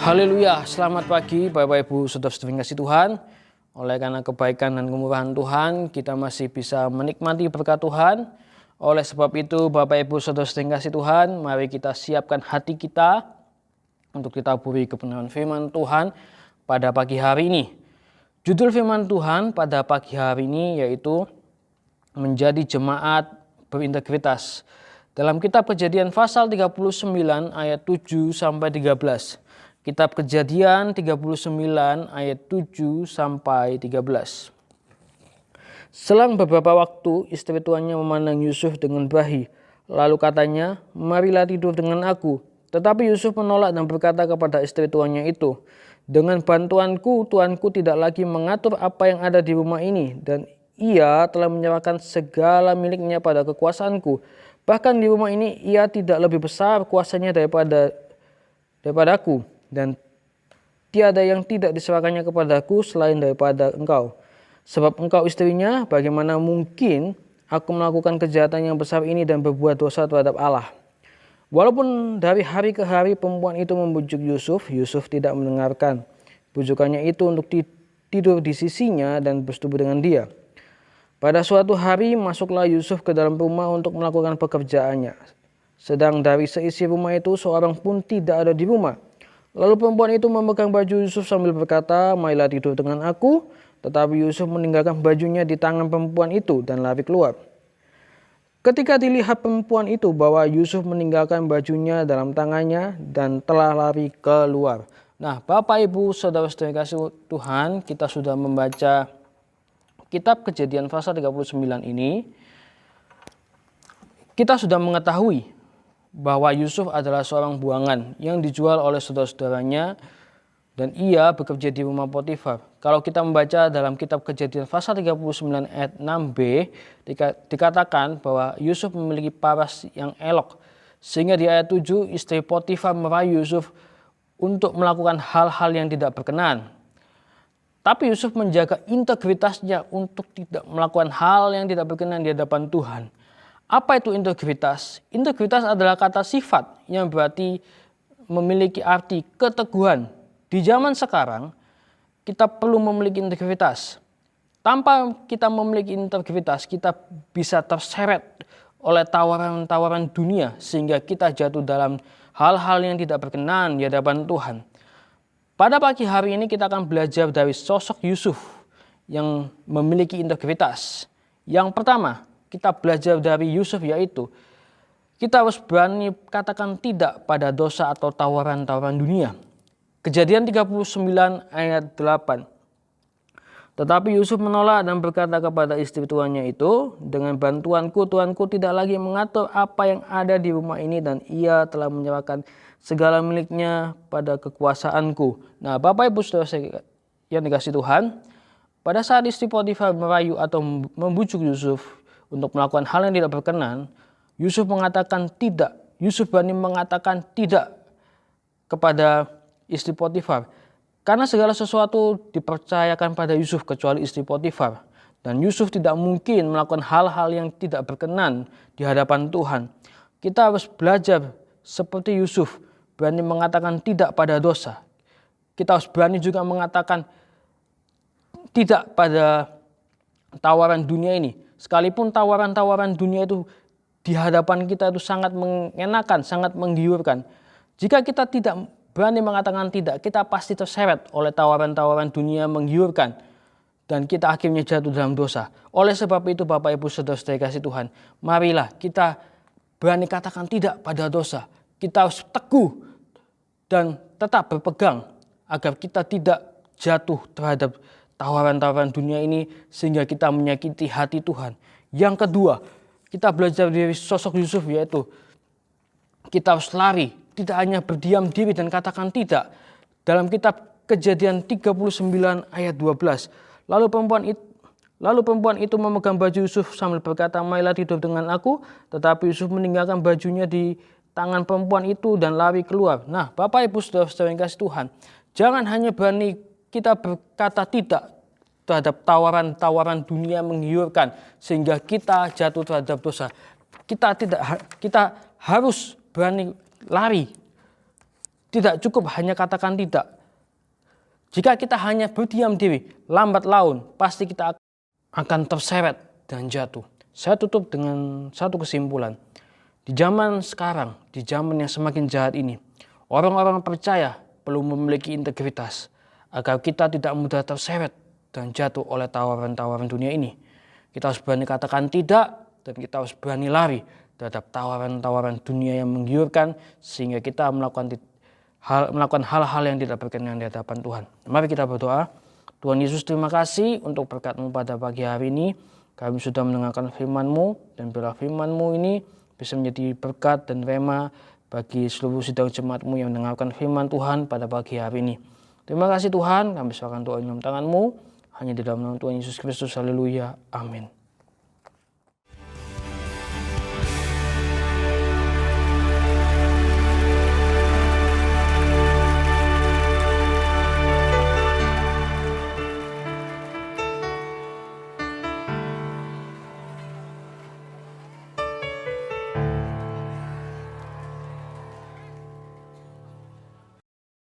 Haleluya, selamat pagi Bapak Ibu Saudara-saudara yang kasih Tuhan. Oleh karena kebaikan dan kemurahan Tuhan, kita masih bisa menikmati berkat Tuhan. Oleh sebab itu Bapak Ibu Saudara-saudara yang kasih Tuhan, mari kita siapkan hati kita untuk kita beri kebenaran firman Tuhan pada pagi hari ini. Judul firman Tuhan pada pagi hari ini yaitu menjadi jemaat berintegritas. Dalam kitab Kejadian pasal 39 ayat 7 sampai 13. Kitab Kejadian 39 ayat 7 sampai 13. Selang beberapa waktu istri tuannya memandang Yusuf dengan bahi. Lalu katanya, "Marilah tidur dengan aku." Tetapi Yusuf menolak dan berkata kepada istri tuannya itu, "Dengan bantuanku, tuanku tidak lagi mengatur apa yang ada di rumah ini, dan ia telah menyerahkan segala miliknya pada kekuasaanku. Bahkan di rumah ini ia tidak lebih besar kuasanya daripadaku, dan tiada yang tidak diserahkannya kepadaku selain daripada engkau. Sebab engkau istrinya, bagaimana mungkin aku melakukan kejahatan yang besar ini dan berbuat dosa terhadap Allah?" Walaupun dari hari ke hari perempuan itu membujuk Yusuf, Yusuf tidak mendengarkan bujukannya itu untuk tidur di sisinya dan bersetubuh dengan dia. Pada suatu hari masuklah Yusuf ke dalam rumah untuk melakukan pekerjaannya. Sedang dari seisi rumah itu seorang pun tidak ada di rumah. Lalu perempuan itu memegang baju Yusuf sambil berkata, "Marilah tidur dengan aku." Tetapi Yusuf meninggalkan bajunya di tangan perempuan itu dan lari keluar. Ketika dilihat perempuan itu bahwa Yusuf meninggalkan bajunya dalam tangannya dan telah lari keluar. Nah, Bapak Ibu Saudara-saudara kasih Tuhan, kita sudah membaca kitab Kejadian pasal 39 ini. Kita sudah mengetahui bahwa Yusuf adalah seorang buangan yang dijual oleh saudara-saudaranya dan ia bekerja di rumah Potifar. Kalau kita membaca dalam kitab Kejadian pasal 39 ayat 6b dikatakan bahwa Yusuf memiliki paras yang elok. Sehingga di ayat 7 istri Potifar merayu Yusuf untuk melakukan hal-hal yang tidak berkenan. Tapi Yusuf menjaga integritasnya untuk tidak melakukan hal yang tidak berkenan di hadapan Tuhan. Apa itu integritas? Integritas adalah kata sifat yang berarti memiliki arti keteguhan. Di zaman sekarang, kita perlu memiliki integritas. Tanpa kita memiliki integritas, kita bisa terseret oleh tawaran-tawaran dunia sehingga kita jatuh dalam hal-hal yang tidak berkenan di hadapan Tuhan. Pada pagi hari ini kita akan belajar dari sosok Yusuf yang memiliki integritas. Yang pertama, kita belajar dari Yusuf yaitu kita harus berani katakan tidak pada dosa atau tawaran-tawaran dunia. Kejadian 39 ayat 8. Tetapi Yusuf menolak dan berkata kepada istri tuannya itu, "Dengan bantuanku, tuanku tidak lagi mengatur apa yang ada di rumah ini, dan ia telah menyerahkan segala miliknya pada kekuasaanku." Nah, Bapak Ibu Saudara yang dikasih Tuhan, pada saat istri Potifar merayu atau membujuk Yusuf untuk melakukan hal yang tidak berkenan, Yusuf mengatakan tidak. Yusuf berani mengatakan tidak kepada istri Potifar. Karena segala sesuatu dipercayakan pada Yusuf kecuali istri Potifar. Dan Yusuf tidak mungkin melakukan hal-hal yang tidak berkenan di hadapan Tuhan. Kita harus belajar seperti Yusuf, berani mengatakan tidak pada dosa. Kita harus berani juga mengatakan tidak pada tawaran dunia ini. Sekalipun tawaran-tawaran dunia itu di hadapan kita itu sangat mengenakan, sangat menggiurkan. Jika kita tidak berani mengatakan tidak, kita pasti terseret oleh tawaran-tawaran dunia menggiurkan. Dan kita akhirnya jatuh dalam dosa. Oleh sebab itu Bapak Ibu Saudara-saudara kasih Tuhan, marilah kita berani katakan tidak pada dosa. Kita harus teguh dan tetap berpegang agar kita tidak jatuh terhadap tawaran-tawaran dunia ini sehingga kita menyakiti hati Tuhan. Yang kedua, kita belajar dari sosok Yusuf yaitu kita harus lari, tidak hanya berdiam diri dan katakan tidak. Dalam kitab Kejadian 39 ayat 12, lalu perempuan itu memegang baju Yusuf sambil berkata, "Marilah tidur dengan aku." Tetapi Yusuf meninggalkan bajunya di tangan perempuan itu dan lari keluar. Nah, Bapak Ibu Saudara-saudara yang kasih Tuhan, jangan hanya berani kita berkata tidak terhadap tawaran-tawaran dunia menggiurkan sehingga kita jatuh terhadap dosa. Kita harus berani lari Tidak cukup hanya katakan tidak. Jika kita hanya berdiam diri, lambat laun pasti kita akan terseret dan jatuh. Saya tutup dengan satu kesimpulan. Di zaman sekarang, di zaman yang semakin jahat ini, orang-orang percaya perlu memiliki integritas agar kita tidak mudah terseret dan jatuh oleh tawaran-tawaran dunia ini. Kita harus berani katakan tidak, dan kita harus berani lari terhadap tawaran-tawaran dunia yang menggiurkan, sehingga kita melakukan hal-hal yang tidak berkenan di hadapan Tuhan. Mari kita berdoa. Tuhan Yesus, terima kasih untuk berkat-Mu pada pagi hari ini. Kami sudah mendengarkan firman-Mu, dan bila firman-Mu ini bisa menjadi berkat dan rema bagi seluruh sidang jemaat-Mu yang mendengarkan firman Tuhan pada pagi hari ini. Terima kasih Tuhan, kami serahkan doa dalam tangan-Mu, hanya di dalam nama Tuhan Yesus Kristus. Haleluya. Amin.